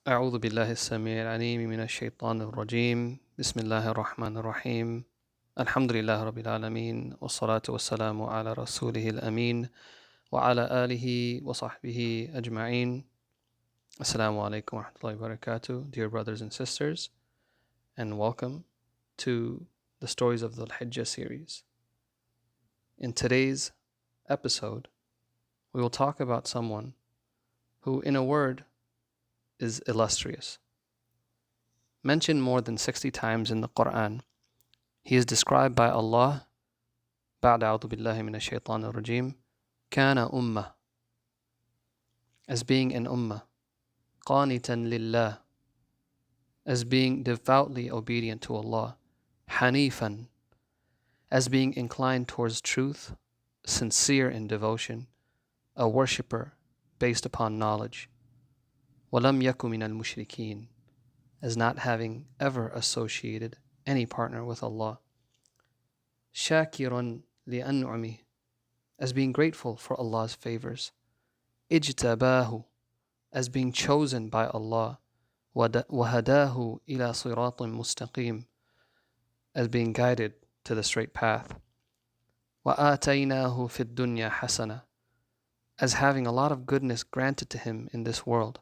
أعوذ بالله السميع العليم من الشيطان الرجيم بسم الله الرحمن الرحيم الحمد لله رب العالمين والصلاة والسلام على رسوله الأمين وعلى آله وصحبه أجمعين. Assalamu alaikum wa rahmatullahi wa barakatuh, dear brothers and sisters, and welcome to the Stories of the Al-Hijjah series. In today's episode, we will talk about someone who, in a word, is illustrious. Mentioned more than 60 times in the Quran, he is described by Allah بعد أعوذ بالله من الشيطان الرجيم كان أمة, as being an ummah, قانتا لله, as being devoutly obedient to Allah, حنيفا, as being inclined towards truth, sincere in devotion, a worshipper based upon knowledge, ولم يكن من المشركين, as not having ever associated any partner with Allah, شاكرا لأنعمه, as being grateful for Allah's favors, اجتباه, as being chosen by Allah, وهداه إلى صراط مستقيم, as being guided to the straight path, وآتيناه في الدنيا حسنة, as having a lot of goodness granted to him in this world,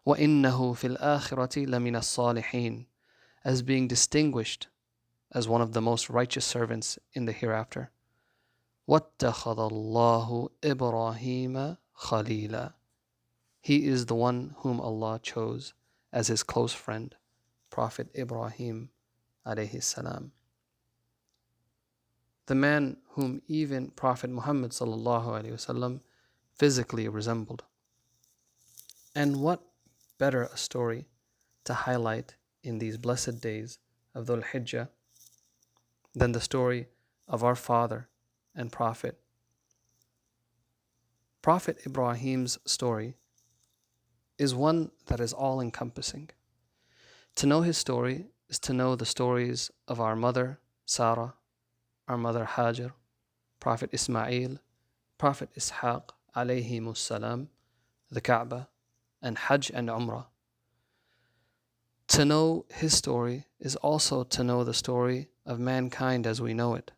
وإنه في الآخرة لمن الصالحين, as being distinguished as one of the most righteous servants in the hereafter. واتخذ الله إبراهيم خليلا, he is the one whom Allah chose as his close friend, Prophet Ibrahim (AS), the man whom even Prophet Muhammad (SAW) physically resembled. And what better a story to highlight in these blessed days of Dhul Hijjah than the story of our father and Prophet. Prophet Ibrahim's story is one that is all-encompassing. To know his story is to know the stories of our mother Sarah, our mother Hajar, Prophet Ismail, Prophet Ishaq alayhimus salam, the Kaaba, and Hajj and Umrah. To know his story is also to know the story of mankind as we know it.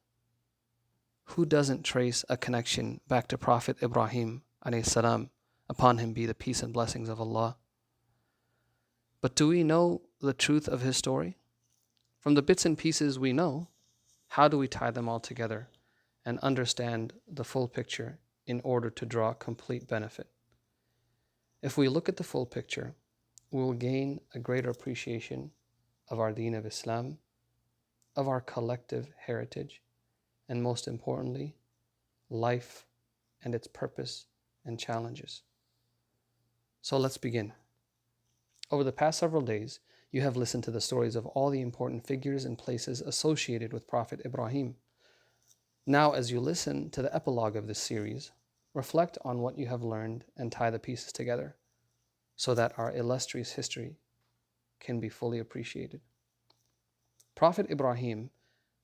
Who doesn't trace a connection back to Prophet Ibrahim (AS), upon him be the peace and blessings of Allah? But do we know the truth of his story? From the bits and pieces we know, how do we tie them all together and understand the full picture in order to draw complete benefit? If we look at the full picture, we will gain a greater appreciation of our deen of Islam, of our collective heritage, and most importantly, life and its purpose and challenges. So let's begin. Over the past several days, you have listened to the stories of all the important figures and places associated with Prophet Ibrahim. Now, as you listen to the epilogue of this series, reflect on what you have learned and tie the pieces together so that our illustrious history can be fully appreciated. Prophet Ibrahim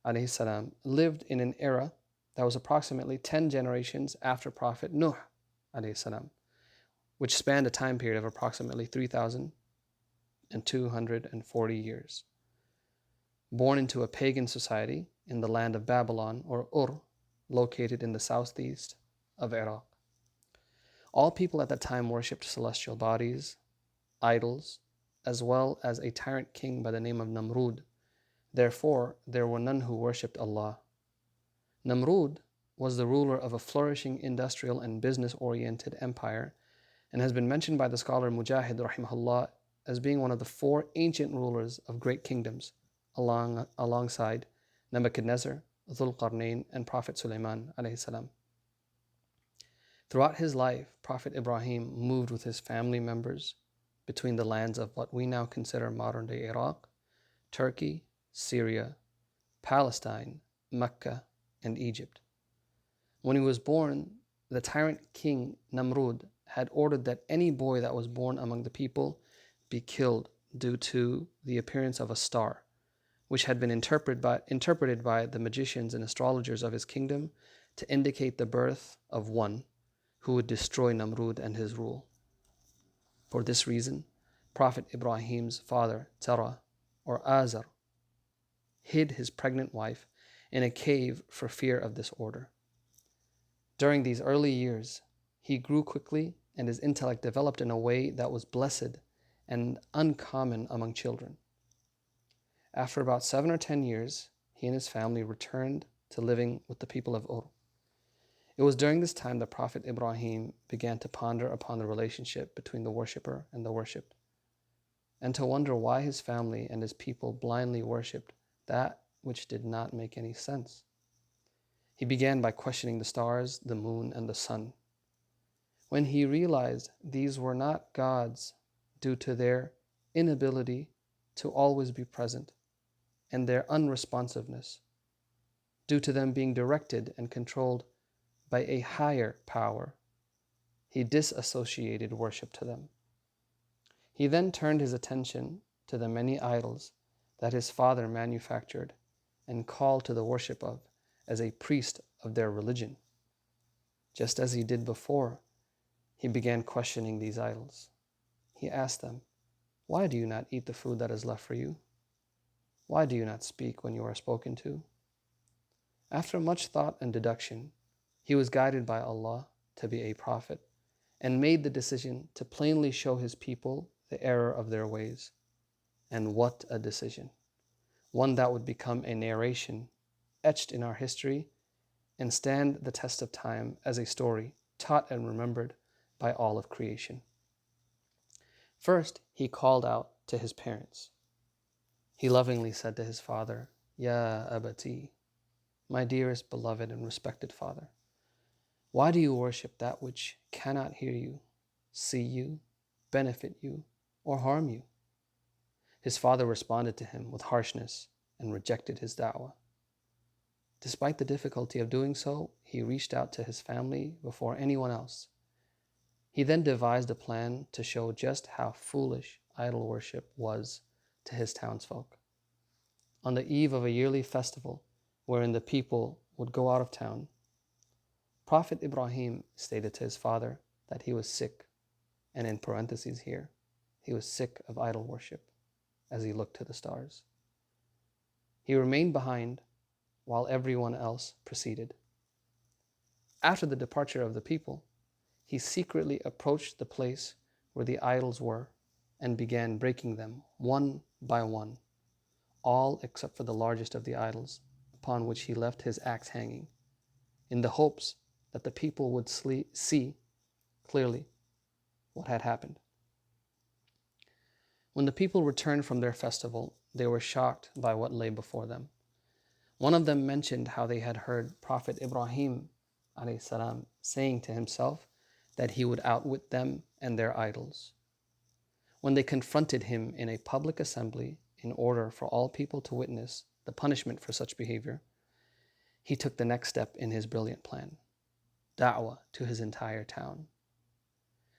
(AS) lived in an era that was approximately 10 generations after Prophet Nuh (AS), which spanned a time period of approximately 3,240 years. Born into a pagan society in the land of Babylon, or Ur, located in the southeast of Iraq. All people at that time worshipped celestial bodies, idols, as well as a tyrant king by the name of Namrud. Therefore, there were none who worshipped Allah. Namrud was the ruler of a flourishing industrial and business-oriented empire and has been mentioned by the scholar Mujahid rahimahullah as being one of the 4 ancient rulers of great kingdoms, alongside Nebuchadnezzar, Dhul-Qarnayn, and Prophet Sulaiman (as). Throughout his life, Prophet Ibrahim moved with his family members between the lands of what we now consider modern-day Iraq, Turkey, Syria, Palestine, Mecca, and Egypt. When he was born, the tyrant king Namrud had ordered that any boy that was born among the people be killed due to the appearance of a star, which had been interpreted by the magicians and astrologers of his kingdom to indicate the birth of one who would destroy Namrud and his rule. For this reason, Prophet Ibrahim's father, Tara or Azar, hid his pregnant wife in a cave for fear of disorder. During these early years, he grew quickly and his intellect developed in a way that was blessed and uncommon among children. After about 7 or 10 years, he and his family returned to living with the people of Ur. It was during this time that Prophet Ibrahim began to ponder upon the relationship between the worshipper and the worshipped, and to wonder why his family and his people blindly worshipped that which did not make any sense. He began by questioning the stars, the moon, and the sun. When he realized these were not gods due to their inability to always be present and their unresponsiveness, due to them being directed and controlled by a higher power, he disassociated worship to them. He then turned his attention to the many idols that his father manufactured and called to the worship of as a priest of their religion. Just as he did before, he began questioning these idols. He asked them, "Why do you not eat the food that is left for you? Why do you not speak when you are spoken to?" After much thought and deduction, he was guided by Allah to be a prophet and made the decision to plainly show his people the error of their ways. And what a decision! One that would become a narration etched in our history and stand the test of time as a story taught and remembered by all of creation. First, he called out to his parents. He lovingly said to his father, "Ya abati, my dearest, beloved, and respected father, why do you worship that which cannot hear you, see you, benefit you, or harm you?" His father responded to him with harshness and rejected his da'wah. Despite the difficulty of doing so, he reached out to his family before anyone else. He then devised a plan to show just how foolish idol worship was to his townsfolk. On the eve of a yearly festival wherein the people would go out of town, Prophet Ibrahim stated to his father that he was sick, and in parentheses here, he was sick of idol worship, as he looked to the stars. He remained behind while everyone else proceeded. After the departure of the people, he secretly approached the place where the idols were and began breaking them one by one, all except for the largest of the idols, upon which he left his axe hanging, in the hopes that the people would see clearly what had happened. When the people returned from their festival, they were shocked by what lay before them. One of them mentioned how they had heard Prophet Ibrahim AS saying to himself that he would outwit them and their idols. When they confronted him in a public assembly in order for all people to witness the punishment for such behavior, he took the next step in his brilliant plan: da'wah to his entire town.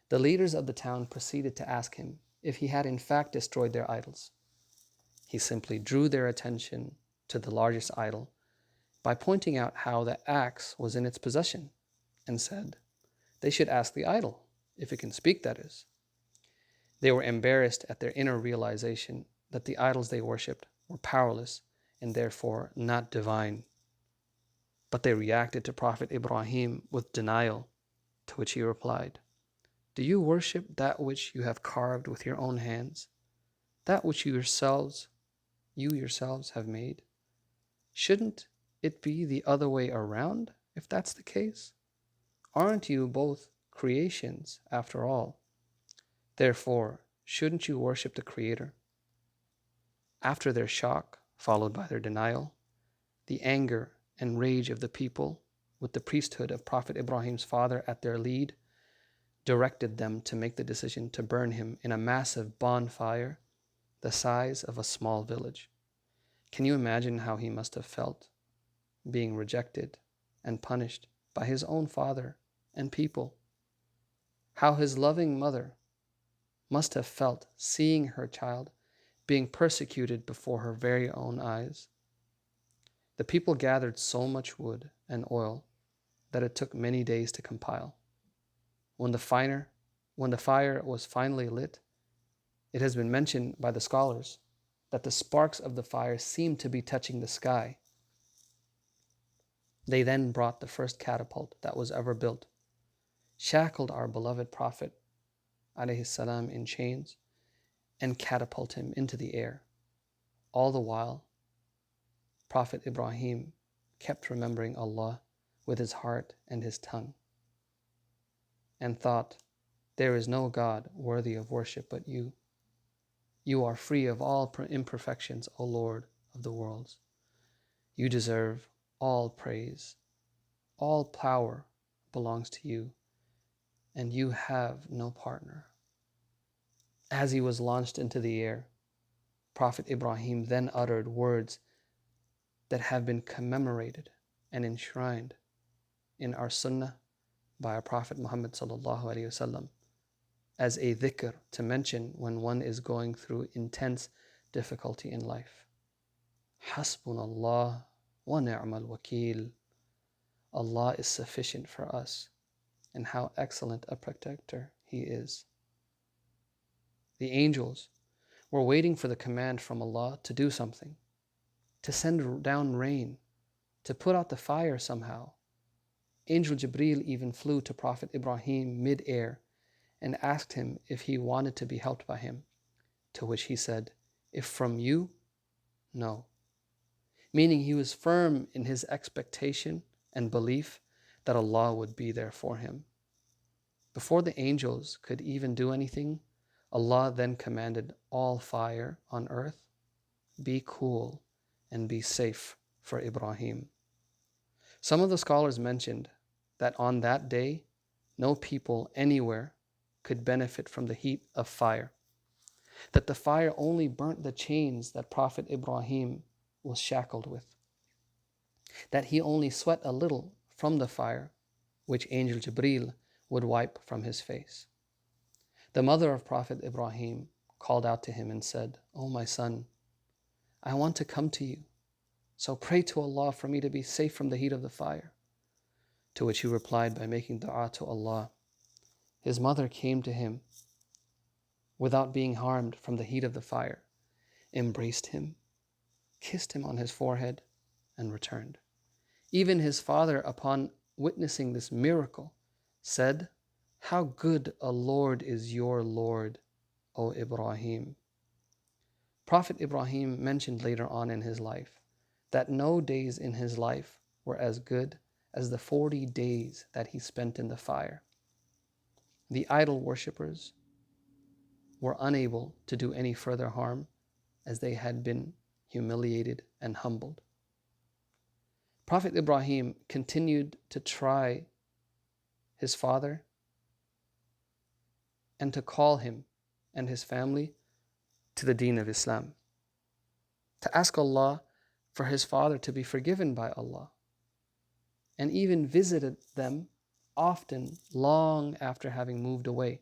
The leaders of the town proceeded to ask him if he had in fact destroyed their idols. He simply drew their attention to the largest idol by pointing out how the axe was in its possession and said they should ask the idol, if it can speak, that is. They were embarrassed at their inner realization that the idols they worshipped were powerless and therefore not divine. But they reacted to Prophet Ibrahim with denial, to which he replied, "Do you worship that which you have carved with your own hands, that which you yourselves have made? Shouldn't it be the other way around if that's the case? Aren't you both creations after all? Therefore, shouldn't you worship the Creator?" After their shock, followed by their denial, the anger and rage of the people, with the priesthood of Prophet Ibrahim's father at their lead, directed them to make the decision to burn him in a massive bonfire the size of a small village. Can you imagine how he must have felt, being rejected and punished by his own father and people? How his loving mother must have felt seeing her child being persecuted before her very own eyes? The people gathered so much wood and oil that it took many days to compile. When the fire was finally lit, It has been mentioned by the scholars that the sparks of the fire seemed to be touching the sky. They then brought the first catapult that was ever built, shackled our beloved Prophet ﷺ in chains, and catapulted him into the air. All the while, Prophet Ibrahim kept remembering Allah with his heart and his tongue, and thought, "There is no God worthy of worship but you. You are free of all imperfections, O Lord of the worlds. You deserve all praise. All power belongs to you, and you have no partner." As he was launched into the air, Prophet Ibrahim then uttered words that have been commemorated and enshrined in our sunnah by our Prophet Muhammad ﷺ as a dhikr to mention when one is going through intense difficulty in life. Hasbunallah wa ni'mal wakil. Allah is sufficient for us, and how excellent a protector He is. The angels were waiting for the command from Allah to do something, to send down rain, to put out the fire somehow. Angel Jibreel even flew to Prophet Ibrahim mid-air and asked him if he wanted to be helped by him, to which he said, "If from you, no." Meaning he was firm in his expectation and belief that Allah would be there for him. Before the angels could even do anything, Allah then commanded all fire on earth, "Be cool and be safe for Ibrahim." Some of the scholars mentioned that on that day, no people anywhere could benefit from the heat of fire, that the fire only burnt the chains that Prophet Ibrahim was shackled with, that he only sweat a little from the fire, which Angel Jibreel would wipe from his face. The mother of Prophet Ibrahim called out to him and said, "O my son, I want to come to you, so pray to Allah for me to be safe from the heat of the fire." To which he replied by making dua to Allah. His mother came to him without being harmed from the heat of the fire, embraced him, kissed him on his forehead, and returned. Even his father, upon witnessing this miracle, said, "How good a Lord is your Lord, O Ibrahim." Prophet Ibrahim mentioned later on in his life that no days in his life were as good as the 40 days that he spent in the fire. The idol worshippers were unable to do any further harm as they had been humiliated and humbled. Prophet Ibrahim continued to try his father and to call him and his family to the deen of Islam, to ask Allah for his father to be forgiven by Allah, and even visited them often long after having moved away.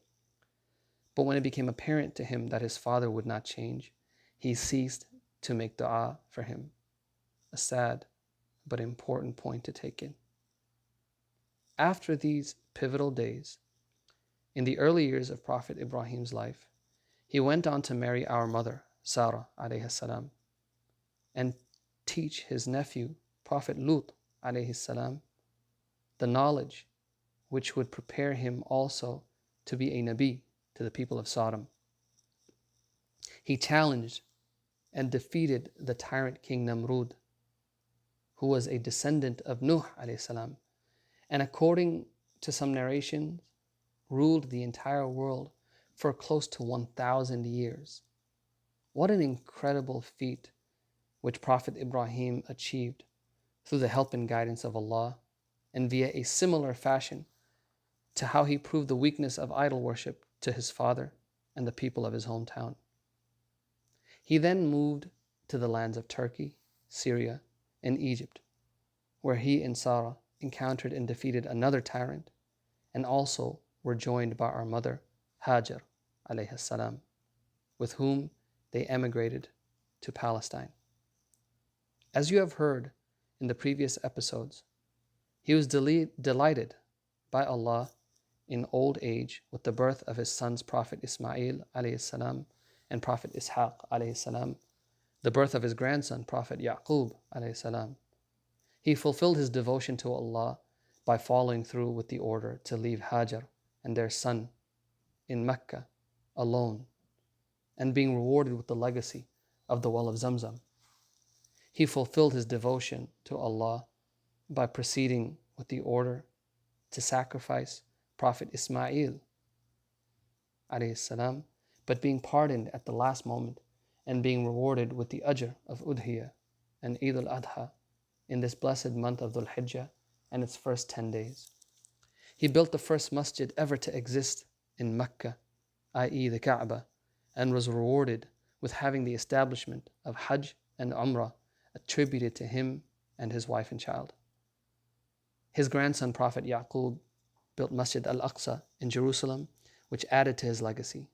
But when it became apparent to him that his father would not change, he ceased to make dua for him. A sad but important point to take in. After these pivotal days, in the early years of Prophet Ibrahim's life, he went on to marry our mother, Sarah (as-Salam), and teach his nephew, Prophet Lut (as-Salam), the knowledge which would prepare him also to be a Nabi to the people of Sodom. He challenged and defeated the tyrant king Namrud, who was a descendant of Nuh (as-Salam), and according to some narrations, ruled the entire world for close to 1,000 years. What an incredible feat which Prophet Ibrahim achieved through the help and guidance of Allah, and via a similar fashion to how he proved the weakness of idol worship to his father and the people of his hometown. He then moved to the lands of Turkey, Syria, and Egypt, where he and Sarah encountered and defeated another tyrant, and also were joined by our mother, Hajar (as-Salam), with whom they emigrated to Palestine. As you have heard in the previous episodes, he was delighted by Allah in old age with the birth of his sons Prophet Ismail (as-Salam) and Prophet Ishaq alayhi salam, the birth of his grandson, Prophet Yaqub alayhi salam. He fulfilled his devotion to Allah by following through with the order to leave Hajar and their son in Mecca alone and being rewarded with the legacy of the well of Zamzam. He fulfilled his devotion to Allah by proceeding with the order to sacrifice Prophet Ismail alayhi salam, but being pardoned at the last moment and being rewarded with the ajr of Udhiyah and Eid al-Adha in this blessed month of Dhul Hijjah and its first 10 days. He built the first masjid ever to exist in Mecca, i.e. the Kaaba, and was rewarded with having the establishment of Hajj and Umrah attributed to him and his wife and child. His grandson, Prophet Yaqub, built Masjid Al-Aqsa in Jerusalem, which added to his legacy.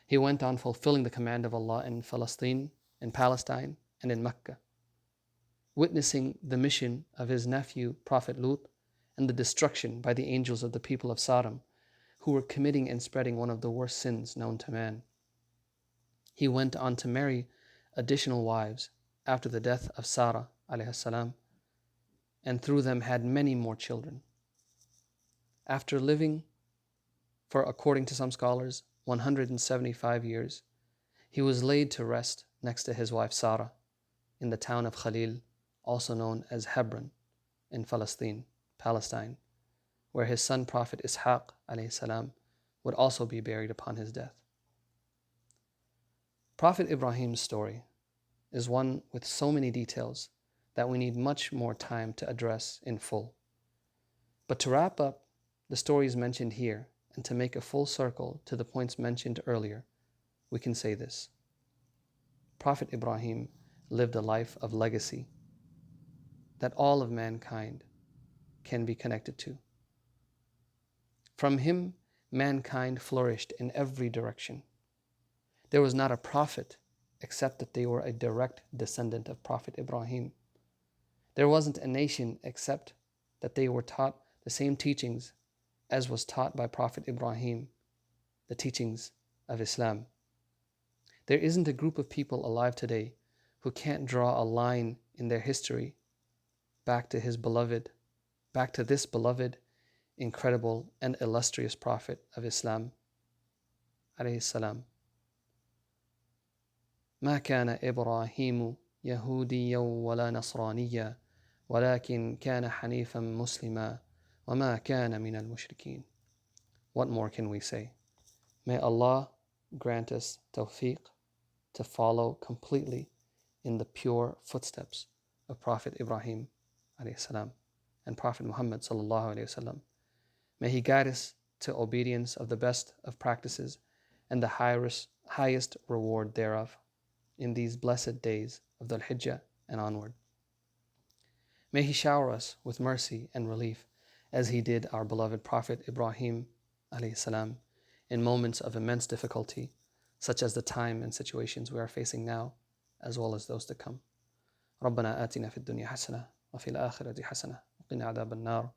He went on fulfilling the command of Allah in Palestine, and in Mecca, witnessing the mission of his nephew, Prophet Lut, and the destruction by the angels of the people of Sodom, who were committing and spreading one of the worst sins known to man. He went on to marry additional wives after the death of Sarah alayhi salam, and through them had many more children. After living for, according to some scholars, 175 years, he was laid to rest next to his wife Sarah in the town of Khalil, also known as Hebron, in Palestine, where his son Prophet Ishaq alayhi salam would also be buried upon his death. Prophet Ibrahim's story is one with so many details that we need much more time to address in full. But to wrap up the stories mentioned here and to make a full circle to the points mentioned earlier, we can say this. Prophet Ibrahim lived a life of legacy that all of mankind can be connected to. From him, mankind flourished in every direction. There was not a prophet except that they were a direct descendant of Prophet Ibrahim. There wasn't a nation except that they were taught the same teachings as was taught by Prophet Ibrahim, the teachings of Islam. There isn't a group of people alive today who can't draw a line in their history back to this beloved, incredible, and illustrious Prophet of Islam, alayhi salam. ما كان إبراهيم يهوديا ولا نصرانيا ولكن كان حنيفا مسلما وما كان من المشركين. What more can we say? May Allah grant us tawfiq to follow completely in the pure footsteps of Prophet Ibrahim alayhi salam and Prophet Muhammad sallallahu alayhi wasallam. May He guide us to obedience of the best of practices and the highest reward thereof in these blessed days of Dhul Hijjah and onward. May He shower us with mercy and relief as He did our beloved Prophet Ibrahim alayhi salam in moments of immense difficulty, such as the time and situations we are facing now, as well as those to come. ربنا آتنا في الدنيا حسنة وفي الآخرة حسنة وقنا عذاب النار.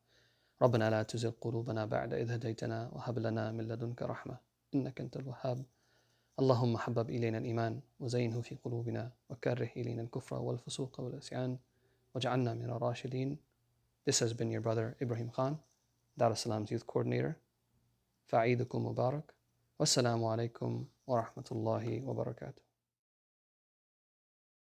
ربنا لا تزغ قلوبنا بعد إذ هديتنا وهب لنا من لدنك رحمة إنك أنت الوهاب. اللهم حبب إلينا الإيمان وزينه في قلوبنا وكره إلينا الكفر والفسوق والعصيان واجعلنا من الراشدين. This has been your brother Ibrahim Khan, Dar-us-Salam's youth coordinator. فعيدكم مبارك والسلام عليكم ورحمة الله وبركاته.